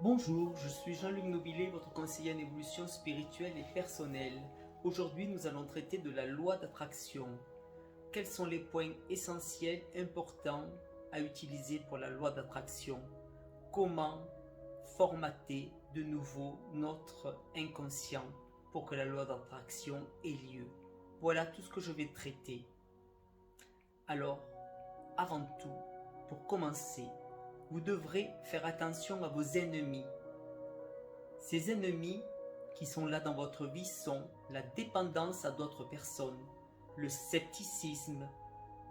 Bonjour, je suis Jean-Luc Nobilet, votre conseiller en évolution spirituelle et personnelle. Aujourd'hui, nous allons traiter de la loi d'attraction. Quels sont les points essentiels, importants à utiliser pour la loi d'attraction? Comment formater de nouveau notre inconscient pour que la loi d'attraction ait lieu? Voilà tout ce que je vais traiter. Alors, avant tout, pour commencer, vous devrez faire attention à vos ennemis. Ces ennemis qui sont là dans votre vie sont la dépendance à d'autres personnes, le scepticisme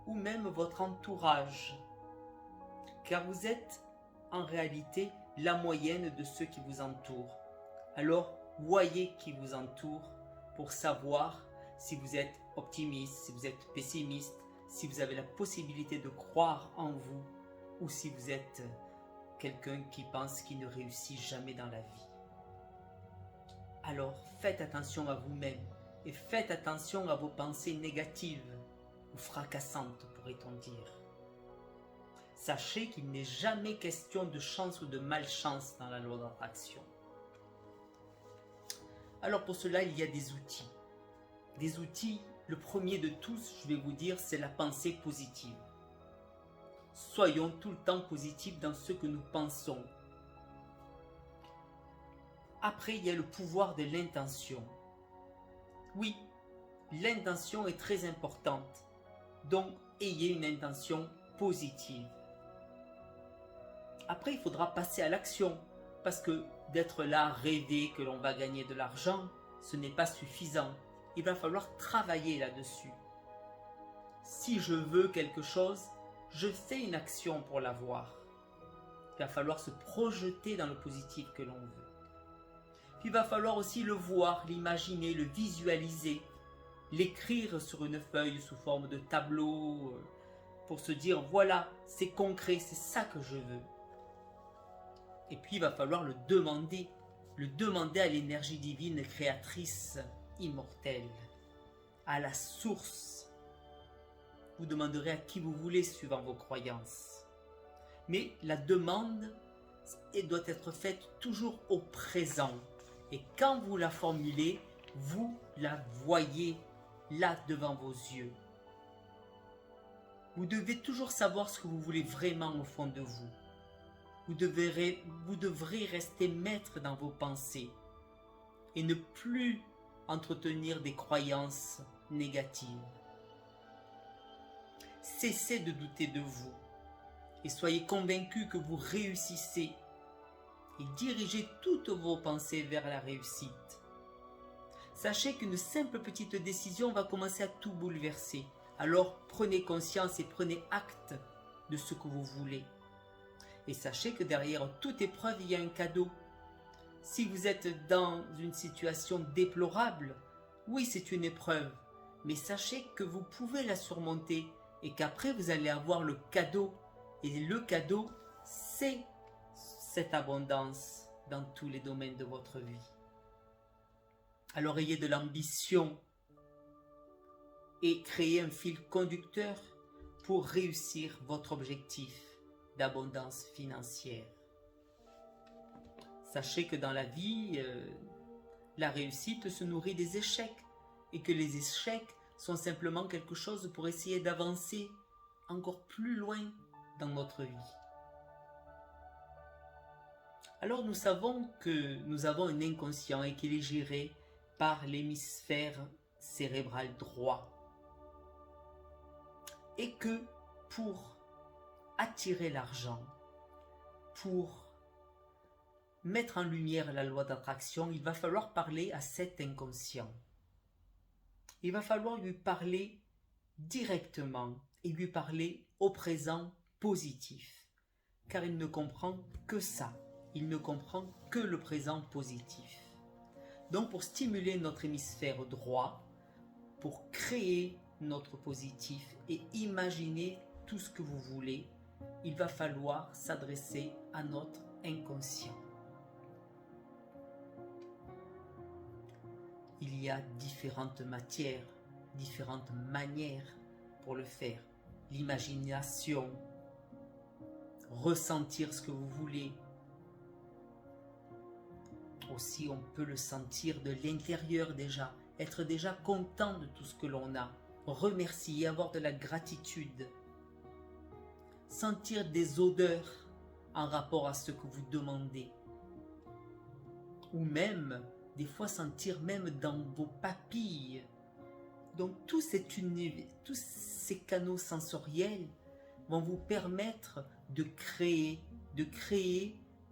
ou même votre entourage. Car vous êtes en réalité la moyenne de ceux qui vous entourent. Alors, voyez qui vous entoure pour savoir si vous êtes optimiste, si vous êtes pessimiste, si vous avez la possibilité de croire en vous ou si vous êtes quelqu'un qui pense qu'il ne réussit jamais dans la vie. Alors faites attention à vous-même et faites attention à vos pensées négatives ou fracassantes, pourrait-on dire. Sachez qu'il n'est jamais question de chance ou de malchance dans la loi d'attraction. Alors pour cela, il y a des outils. Des outils, le premier de tous, je vais vous dire, c'est la pensée positive. Soyons tout le temps positifs dans ce que nous pensons. Après, il y a le pouvoir de l'intention. Oui, l'intention est très importante. Donc, ayez une intention positive. Après, il faudra passer à l'action. Parce que d'être là, rêver que l'on va gagner de l'argent, ce n'est pas suffisant. Il va falloir travailler là-dessus. Si je veux quelque chose, je fais une action pour l'avoir. Il va falloir se projeter dans le positif que l'on veut. Puis il va falloir aussi le voir, l'imaginer, le visualiser, l'écrire sur une feuille sous forme de tableau pour se dire voilà, c'est concret, c'est ça que je veux. Et puis il va falloir le demander à l'énergie divine créatrice immortelle, à la source. Vous demanderez à qui vous voulez suivant vos croyances. Mais la demande doit être faite toujours au présent. Et quand vous la formulez, vous la voyez là devant vos yeux. Vous devez toujours savoir ce que vous voulez vraiment au fond de vous. Vous devrez rester maître dans vos pensées et ne plus entretenir des croyances négatives. Cessez de douter de vous et soyez convaincus que vous réussissez et dirigez toutes vos pensées vers la réussite. Sachez qu'une simple petite décision va commencer à tout bouleverser. Alors prenez conscience et prenez acte de ce que vous voulez. Et sachez que derrière toute épreuve, il y a un cadeau. Si vous êtes dans une situation déplorable, oui, c'est une épreuve, mais sachez que vous pouvez la surmonter et qu'après vous allez avoir le cadeau. Et le cadeau, c'est cette abondance dans tous les domaines de votre vie. Alors ayez de l'ambition et créez un fil conducteur pour réussir votre objectif d'abondance financière. Sachez que dans la vie, la réussite se nourrit des échecs et que les échecs sont simplement quelque chose pour essayer d'avancer encore plus loin dans notre vie. Alors nous savons que nous avons un inconscient et qu'il est géré par l'hémisphère cérébral droit. Et que pour attirer l'argent, pour mettre en lumière la loi d'attraction, il va falloir parler à cet inconscient. Il va falloir lui parler directement et lui parler au présent positif, car il ne comprend que ça. Il ne comprend que le présent positif. Donc pour stimuler notre hémisphère droit, pour créer notre positif et imaginer tout ce que vous voulez, il va falloir s'adresser à notre inconscient. Il y a différentes matières, différentes manières pour le faire. L'imagination, ressentir ce que vous voulez, aussi, on peut le sentir de l'intérieur déjà, être déjà content de tout ce que l'on a, remercier, avoir de la gratitude, sentir des odeurs en rapport à ce que vous demandez, ou même, des fois, sentir même dans vos papilles. Donc, tous ces canaux sensoriels vont vous permettre de créer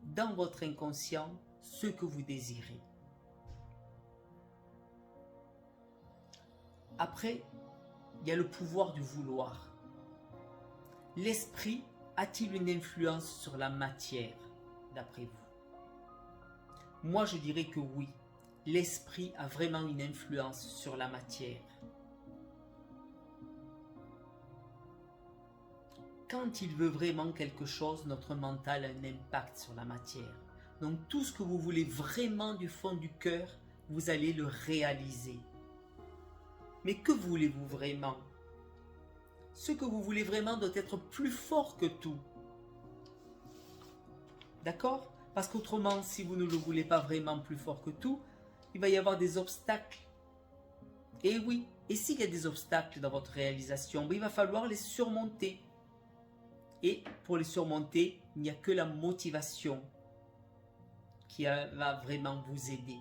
dans votre inconscient ce que vous désirez. Après, il y a le pouvoir du vouloir. L'esprit a-t-il une influence sur la matière, d'après vous? Moi, je dirais que oui. L'esprit a vraiment une influence sur la matière. Quand il veut vraiment quelque chose, notre mental a un impact sur la matière. Donc tout ce que vous voulez vraiment du fond du cœur, vous allez le réaliser. Mais que voulez-vous vraiment? Ce que vous voulez vraiment doit être plus fort que tout. D'accord? Parce qu'autrement, si vous ne le voulez pas vraiment plus fort que tout, il va y avoir des obstacles. Et oui, et s'il y a des obstacles dans votre réalisation, il va falloir les surmonter. Et pour les surmonter, il n'y a que la motivation qui va vraiment vous aider.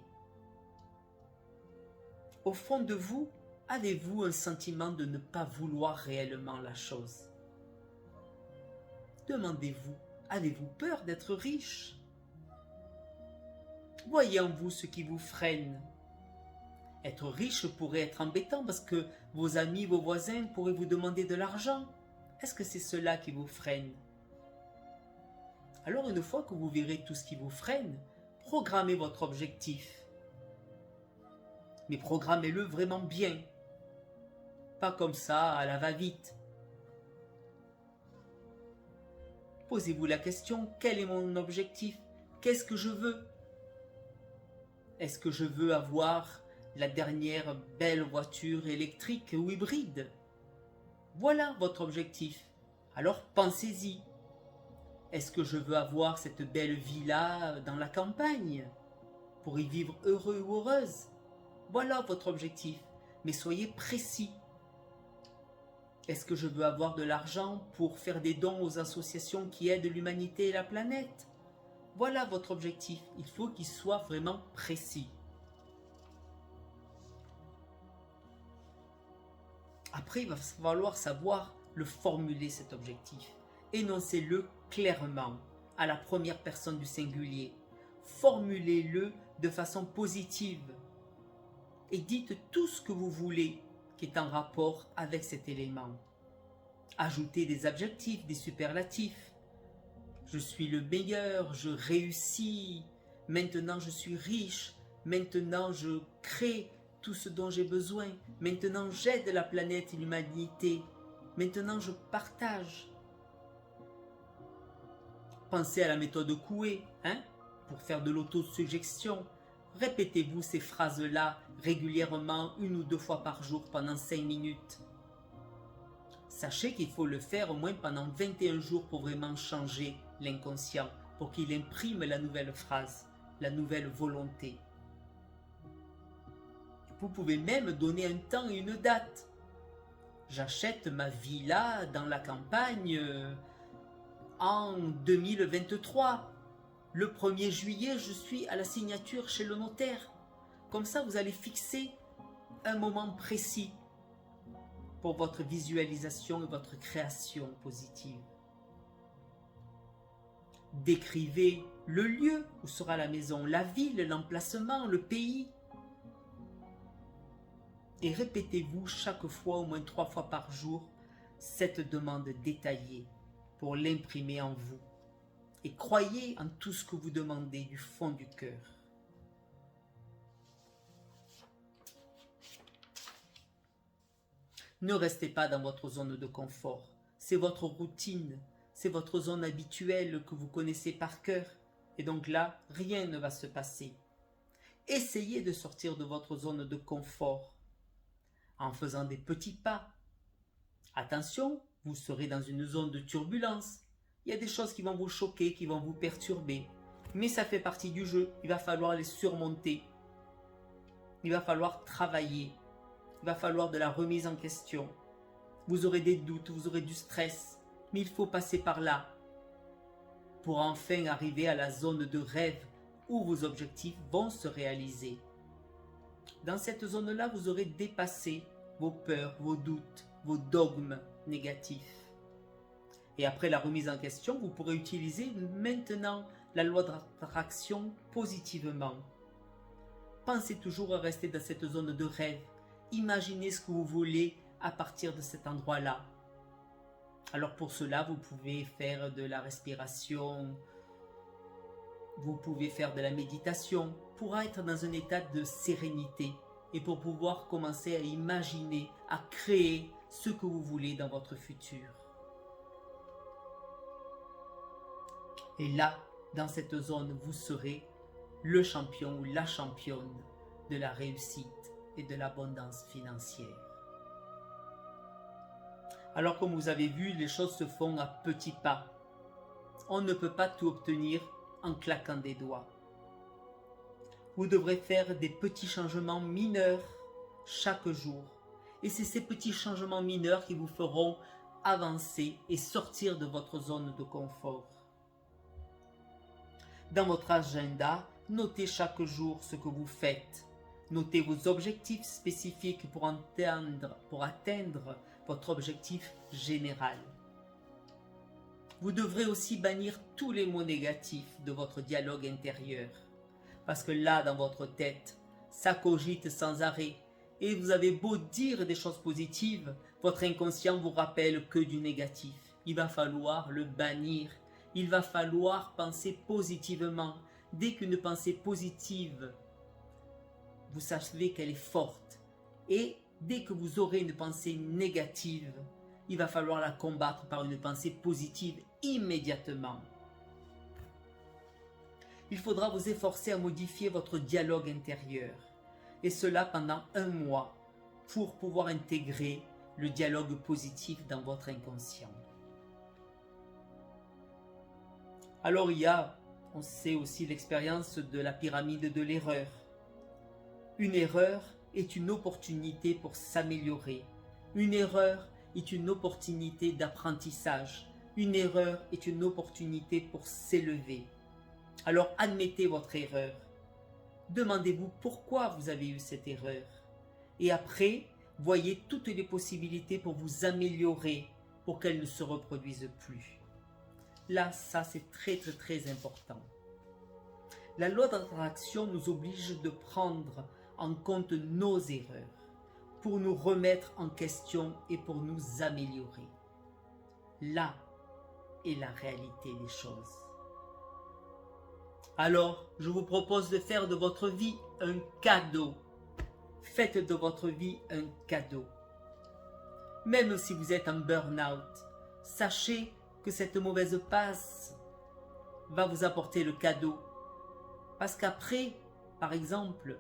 Au fond de vous, avez-vous un sentiment de ne pas vouloir réellement la chose? Demandez-vous, avez-vous peur d'être riche? Voyez en vous ce qui vous freine. Être riche pourrait être embêtant parce que vos amis, vos voisins pourraient vous demander de l'argent. Est-ce que c'est cela qui vous freine? Alors une fois que vous verrez tout ce qui vous freine, programmez votre objectif. Mais programmez-le vraiment bien. Pas comme ça, à la va-vite. Posez-vous la question, quel est mon objectif? Qu'est-ce que je veux? Est-ce que je veux avoir la dernière belle voiture électrique ou hybride? Voilà votre objectif. Alors pensez-y. Est-ce que je veux avoir cette belle villa dans la campagne pour y vivre heureux ou heureuse? Voilà votre objectif. Mais soyez précis. Est-ce que je veux avoir de l'argent pour faire des dons aux associations qui aident l'humanité et la planète? Voilà votre objectif. Il faut qu'il soit vraiment précis. Après, il va falloir savoir le formuler, cet objectif. Énoncez-le clairement, à la première personne du singulier. Formulez-le de façon positive. Et dites tout ce que vous voulez qui est en rapport avec cet élément. Ajoutez des adjectifs, des superlatifs. Je suis le meilleur, je réussis, maintenant je suis riche, maintenant je crée tout ce dont j'ai besoin, maintenant j'aide la planète et l'humanité, maintenant je partage. Pensez à la méthode Coué, pour faire de l'autosuggestion. Répétez-vous ces phrases-là régulièrement, 1 ou 2 fois par jour pendant 5 minutes. Sachez qu'il faut le faire au moins pendant 21 jours pour vraiment changer l'inconscient, pour qu'il imprime la nouvelle phrase, la nouvelle volonté. Vous pouvez même donner un temps et une date. J'achète ma villa dans la campagne en 2023. Le 1er juillet, je suis à la signature chez le notaire. Comme ça, vous allez fixer un moment précis pour votre visualisation et votre création positive. Décrivez le lieu où sera la maison, la ville, l'emplacement, le pays. Et répétez-vous chaque fois, au moins 3 fois par jour, cette demande détaillée pour l'imprimer en vous. Et croyez en tout ce que vous demandez du fond du cœur. Ne restez pas dans votre zone de confort. C'est votre routine, c'est votre zone habituelle que vous connaissez par cœur. Et donc là, rien ne va se passer. Essayez de sortir de votre zone de confort en faisant des petits pas. Attention, vous serez dans une zone de turbulence. Il y a des choses qui vont vous choquer, qui vont vous perturber. Mais ça fait partie du jeu, il va falloir les surmonter. Il va falloir travailler, il va falloir de la remise en question. Vous aurez des doutes, vous aurez du stress, mais il faut passer par là pour enfin arriver à la zone de rêve où vos objectifs vont se réaliser. Dans cette zone-là, vous aurez dépassé vos peurs, vos doutes, vos dogmes négatifs. Et après la remise en question, vous pourrez utiliser maintenant la loi d'attraction positivement. Pensez toujours à rester dans cette zone de rêve. Imaginez ce que vous voulez à partir de cet endroit-là. Alors pour cela, vous pouvez faire de la respiration, vous pouvez faire de la méditation pour être dans un état de sérénité et pour pouvoir commencer à imaginer, à créer ce que vous voulez dans votre futur. Et là, dans cette zone, vous serez le champion ou la championne de la réussite et de l'abondance financière. Alors comme vous avez vu, les choses se font à petits pas. On ne peut pas tout obtenir en claquant des doigts. Vous devrez faire des petits changements mineurs chaque jour. Et c'est ces petits changements mineurs qui vous feront avancer et sortir de votre zone de confort. Dans votre agenda, notez chaque jour ce que vous faites. Notez vos objectifs spécifiques pour atteindre votre objectif général. Vous devrez aussi bannir tous les mots négatifs de votre dialogue intérieur. Parce que là, dans votre tête, ça cogite sans arrêt. Et vous avez beau dire des choses positives, votre inconscient vous rappelle que du négatif. Il va falloir le bannir. Il va falloir penser positivement. Dès qu'une pensée positive, vous savez qu'elle est forte. Et dès que vous aurez une pensée négative, il va falloir la combattre par une pensée positive immédiatement. Il faudra vous efforcer à modifier votre dialogue intérieur. Et cela pendant 1 mois pour pouvoir intégrer le dialogue positif dans votre inconscient. Alors on sait aussi l'expérience de la pyramide de l'erreur. Une erreur est une opportunité pour s'améliorer. Une erreur est une opportunité d'apprentissage. Une erreur est une opportunité pour s'élever. Alors admettez votre erreur. Demandez-vous pourquoi vous avez eu cette erreur. Et après, voyez toutes les possibilités pour vous améliorer, pour qu'elle ne se reproduise plus. Là, ça c'est très important. La loi d'attraction nous oblige de prendre en compte nos erreurs pour nous remettre en question et pour nous améliorer. Là est la réalité des choses. Alors, je vous propose de faire de votre vie un cadeau. Faites de votre vie un cadeau. Même si vous êtes en burn-out, sachez que cette mauvaise passe va vous apporter le cadeau. Parce qu'après, par exemple,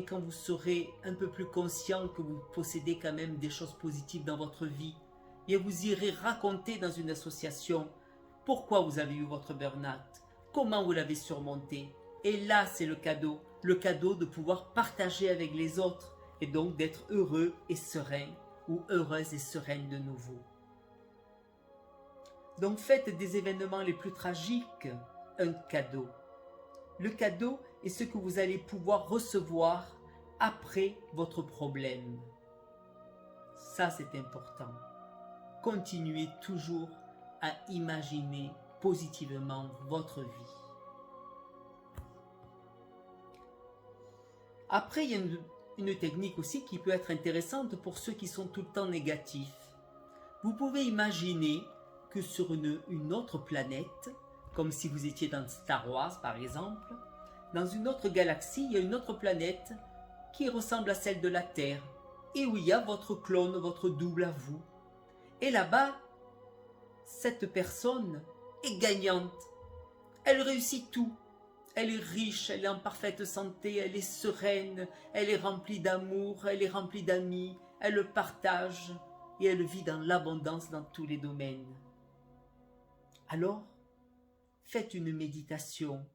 quand vous serez un peu plus conscient que vous possédez quand même des choses positives dans votre vie, vous irez raconter dans une association pourquoi vous avez eu votre burn-out, comment vous l'avez surmonté. Et là, c'est le cadeau de pouvoir partager avec les autres et donc d'être heureux et serein ou heureuse et sereine de nouveau. Donc faites des événements les plus tragiques un cadeau. Le cadeau est ce que vous allez pouvoir recevoir après votre problème. Ça, c'est important. Continuez toujours à imaginer positivement votre vie. Après, il y a une technique aussi qui peut être intéressante pour ceux qui sont tout le temps négatifs. Vous pouvez imaginer que sur une autre planète, comme si vous étiez dans Star Wars par exemple, dans une autre galaxie, il y a une autre planète qui ressemble à celle de la Terre, et où il y a votre clone, votre double à vous. Et là-bas, cette personne est gagnante. Elle réussit tout. Elle est riche, elle est en parfaite santé, elle est sereine, elle est remplie d'amour, elle est remplie d'amis, elle partage et elle vit dans l'abondance dans tous les domaines. Alors, faites une méditation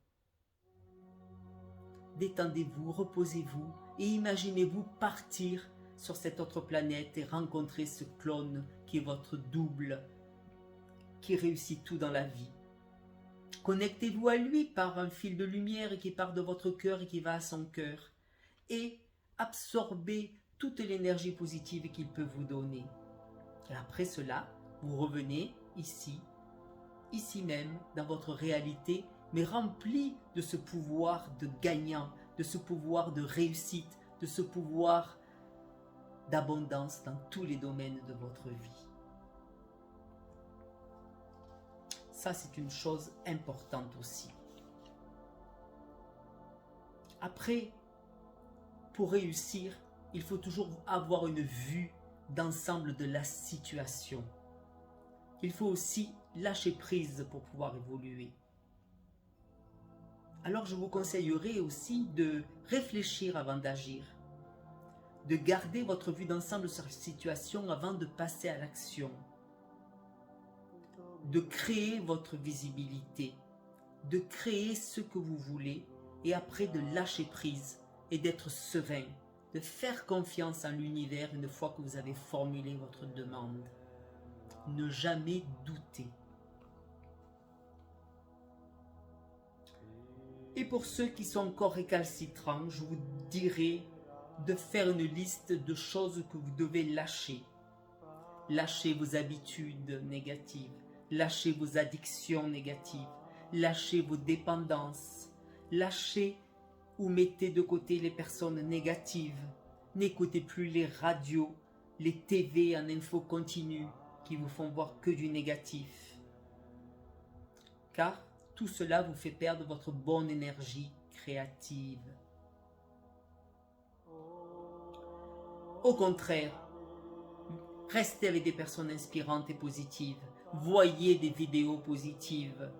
détendez-vous, reposez-vous et imaginez-vous partir sur cette autre planète et rencontrer ce clone qui est votre double, qui réussit tout dans la vie. Connectez-vous à lui par un fil de lumière qui part de votre cœur et qui va à son cœur. Et absorbez toute l'énergie positive qu'il peut vous donner. Et après cela, vous revenez ici même, dans votre réalité, mais rempli de ce pouvoir de gagnant, de ce pouvoir de réussite, de ce pouvoir d'abondance dans tous les domaines de votre vie. Ça, c'est une chose importante aussi. Après, pour réussir, il faut toujours avoir une vue d'ensemble de la situation. Il faut aussi lâcher prise pour pouvoir évoluer. Alors je vous conseillerais aussi de réfléchir avant d'agir, de garder votre vue d'ensemble sur la situation avant de passer à l'action, de créer votre visibilité, de créer ce que vous voulez et après de lâcher prise et d'être serein, de faire confiance en l'univers une fois que vous avez formulé votre demande. Ne jamais douter. Et pour ceux qui sont encore récalcitrants, je vous dirais de faire une liste de choses que vous devez lâcher. Lâchez vos habitudes négatives, lâchez vos addictions négatives, lâchez vos dépendances, lâchez ou mettez de côté les personnes négatives. N'écoutez plus les radios, les TV en info continue qui vous font voir que du négatif. Car tout cela vous fait perdre votre bonne énergie créative. Au contraire, restez avec des personnes inspirantes et positives. Voyez des vidéos positives.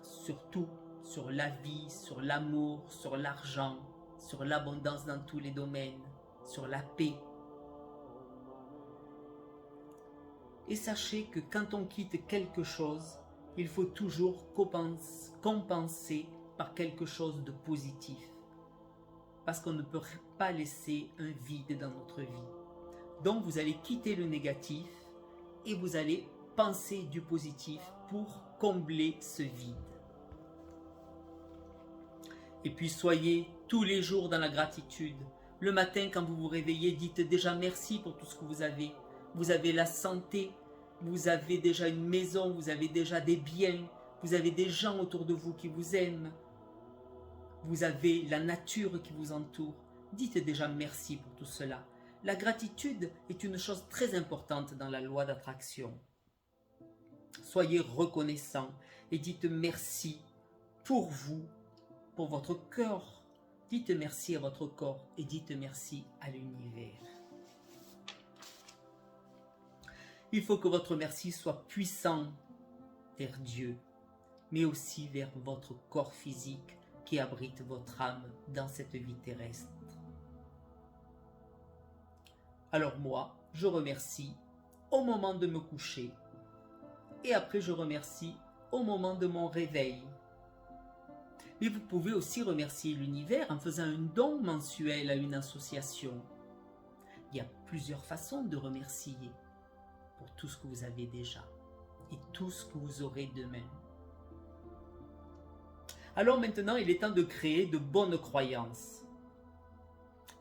Surtout sur la vie, sur l'amour, sur l'argent, sur l'abondance dans tous les domaines, sur la paix. Et sachez que quand on quitte quelque chose, il faut toujours compenser par quelque chose de positif. Parce qu'on ne peut pas laisser un vide dans notre vie. Donc vous allez quitter le négatif et vous allez penser du positif pour combler ce vide. Et puis soyez tous les jours dans la gratitude. Le matin, quand vous vous réveillez, dites déjà merci pour tout ce que vous avez. Vous avez la santé, vous avez déjà une maison, vous avez déjà des biens, vous avez des gens autour de vous qui vous aiment. Vous avez la nature qui vous entoure. Dites déjà merci pour tout cela. La gratitude est une chose très importante dans la loi d'attraction. Soyez reconnaissants et dites merci pour vous, pour votre corps. Dites merci à votre corps et dites merci à l'univers. Il faut que votre merci soit puissant vers Dieu, mais aussi vers votre corps physique qui abrite votre âme dans cette vie terrestre. Alors moi, je remercie au moment de me coucher et après je remercie au moment de mon réveil. Mais vous pouvez aussi remercier l'univers en faisant un don mensuel à une association. Il y a plusieurs façons de remercier pour tout ce que vous avez déjà et tout ce que vous aurez demain. Alors maintenant, il est temps de créer de bonnes croyances.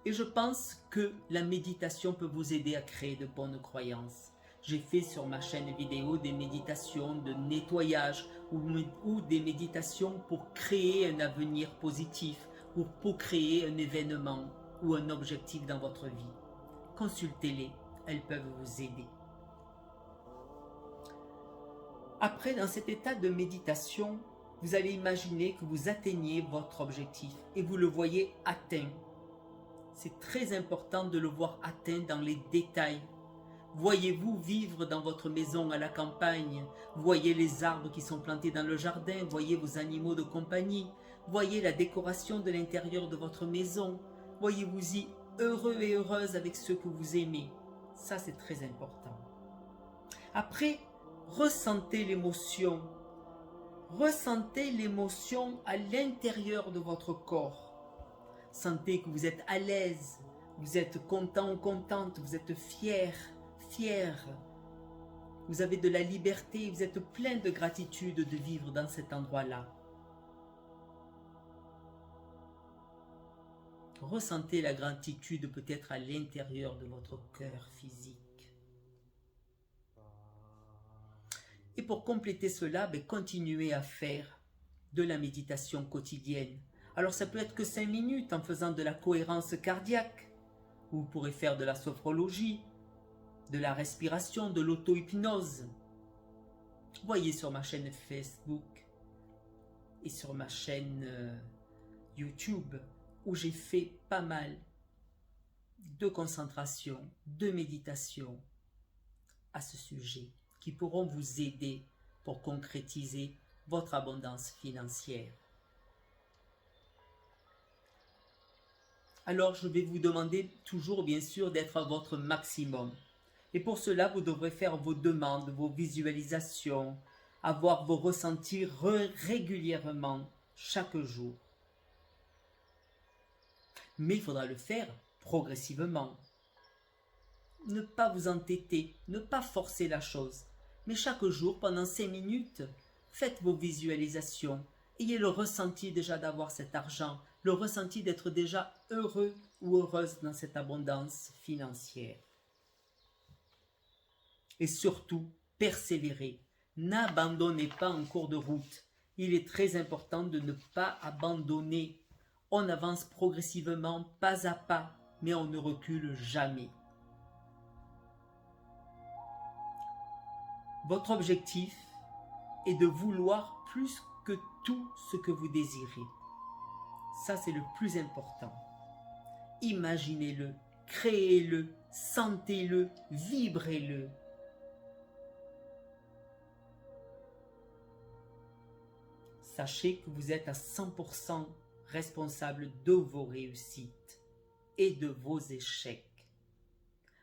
Et je pense que la méditation peut vous aider à créer de bonnes croyances. J'ai fait sur ma chaîne vidéo des méditations de nettoyage ou des méditations pour créer un avenir positif ou pour créer un événement ou un objectif dans votre vie. Consultez-les, elles peuvent vous aider. Après, dans cet état de méditation, vous allez imaginer que vous atteignez votre objectif et vous le voyez atteint. C'est très important de le voir atteint dans les détails. Voyez-vous vivre dans votre maison à la campagne, voyez les arbres qui sont plantés dans le jardin, voyez vos animaux de compagnie, voyez la décoration de l'intérieur de votre maison, voyez-vous-y heureux et heureuse avec ceux que vous aimez. Ça, c'est très important. Après, ressentez l'émotion. Ressentez l'émotion à l'intérieur de votre corps. Sentez que vous êtes à l'aise, vous êtes content ou contente, vous êtes fier, fier. Vous avez de la liberté, vous êtes plein de gratitude de vivre dans cet endroit-là. Ressentez la gratitude peut-être à l'intérieur de votre cœur physique. Et pour compléter cela, continuez à faire de la méditation quotidienne. Alors ça peut être que 5 minutes en faisant de la cohérence cardiaque. Vous pourrez faire de la sophrologie, de la respiration, de l'auto-hypnose. Voyez sur ma chaîne Facebook et sur ma chaîne YouTube où j'ai fait pas mal de concentration, de méditation à ce sujet qui pourront vous aider pour concrétiser votre abondance financière. Alors je vais vous demander toujours bien sûr d'être à votre maximum. Et pour cela, vous devrez faire vos demandes, vos visualisations, avoir vos ressentis régulièrement, chaque jour. Mais il faudra le faire progressivement. Ne pas vous entêter, ne pas forcer la chose. Mais chaque jour, pendant 5 minutes, faites vos visualisations. Ayez le ressenti déjà d'avoir cet argent, le ressenti d'être déjà heureux ou heureuse dans cette abondance financière. Et surtout, persévérez. N'abandonnez pas en cours de route. Il est très important de ne pas abandonner. On avance progressivement, pas à pas, mais on ne recule jamais. Votre objectif est de vouloir plus que tout ce que vous désirez. Ça, c'est le plus important. Imaginez-le, créez-le, sentez-le, vibrez-le. Sachez que vous êtes à 100% responsable de vos réussites et de vos échecs.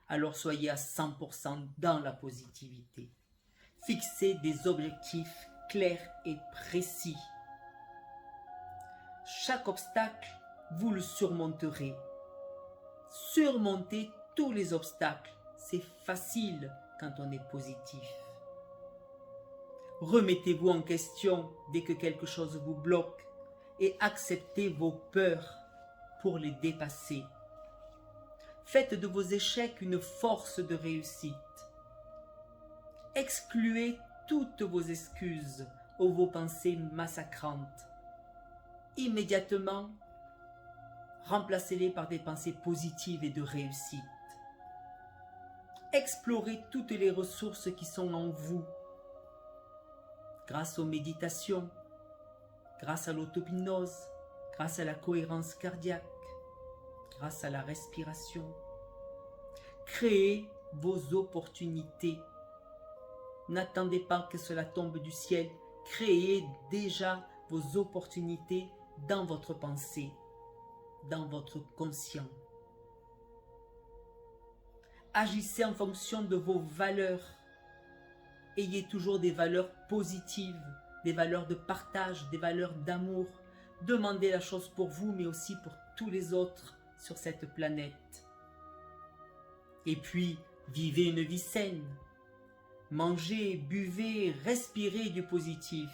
Alors soyez à 100% dans la positivité. Fixez des objectifs clairs et précis. Chaque obstacle, vous le surmonterez. Surmontez tous les obstacles. C'est facile quand on est positif. Remettez-vous en question dès que quelque chose vous bloque et acceptez vos peurs pour les dépasser. Faites de vos échecs une force de réussite. Excluez toutes vos excuses ou vos pensées massacrantes. Immédiatement, remplacez-les par des pensées positives et de réussite. Explorez toutes les ressources qui sont en vous, grâce aux méditations, grâce à l'auto-hypnose, grâce à la cohérence cardiaque, grâce à la respiration. Créez vos opportunités. N'attendez pas que cela tombe du ciel. Créez déjà vos opportunités dans votre pensée, dans votre conscient. Agissez en fonction de vos valeurs. Ayez toujours des valeurs positives, des valeurs de partage, des valeurs d'amour. Demandez la chose pour vous, mais aussi pour tous les autres sur cette planète. Et puis, vivez une vie saine. Mangez, buvez, respirez du positif.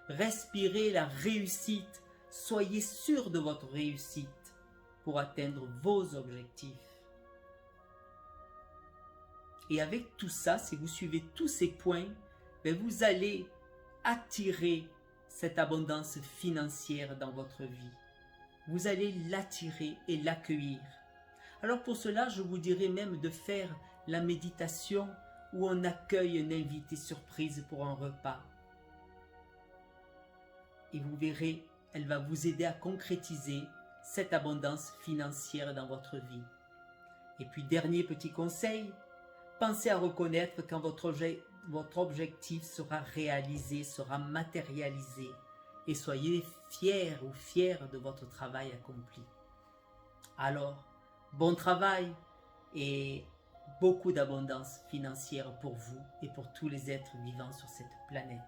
Respirez la réussite. Soyez sûr de votre réussite pour atteindre vos objectifs. Et avec tout ça, si vous suivez tous ces points, vous allez attirer cette abondance financière dans votre vie. Vous allez l'attirer et l'accueillir. Alors pour cela, je vous dirais même de faire la méditation où on accueille un invité surprise pour un repas. Et vous verrez, elle va vous aider à concrétiser cette abondance financière dans votre vie. Et puis dernier petit conseil, pensez à reconnaître quand votre objectif sera réalisé, sera matérialisé. Et soyez fiers ou fiers de votre travail accompli. Alors, bon travail et beaucoup d'abondance financière pour vous et pour tous les êtres vivants sur cette planète.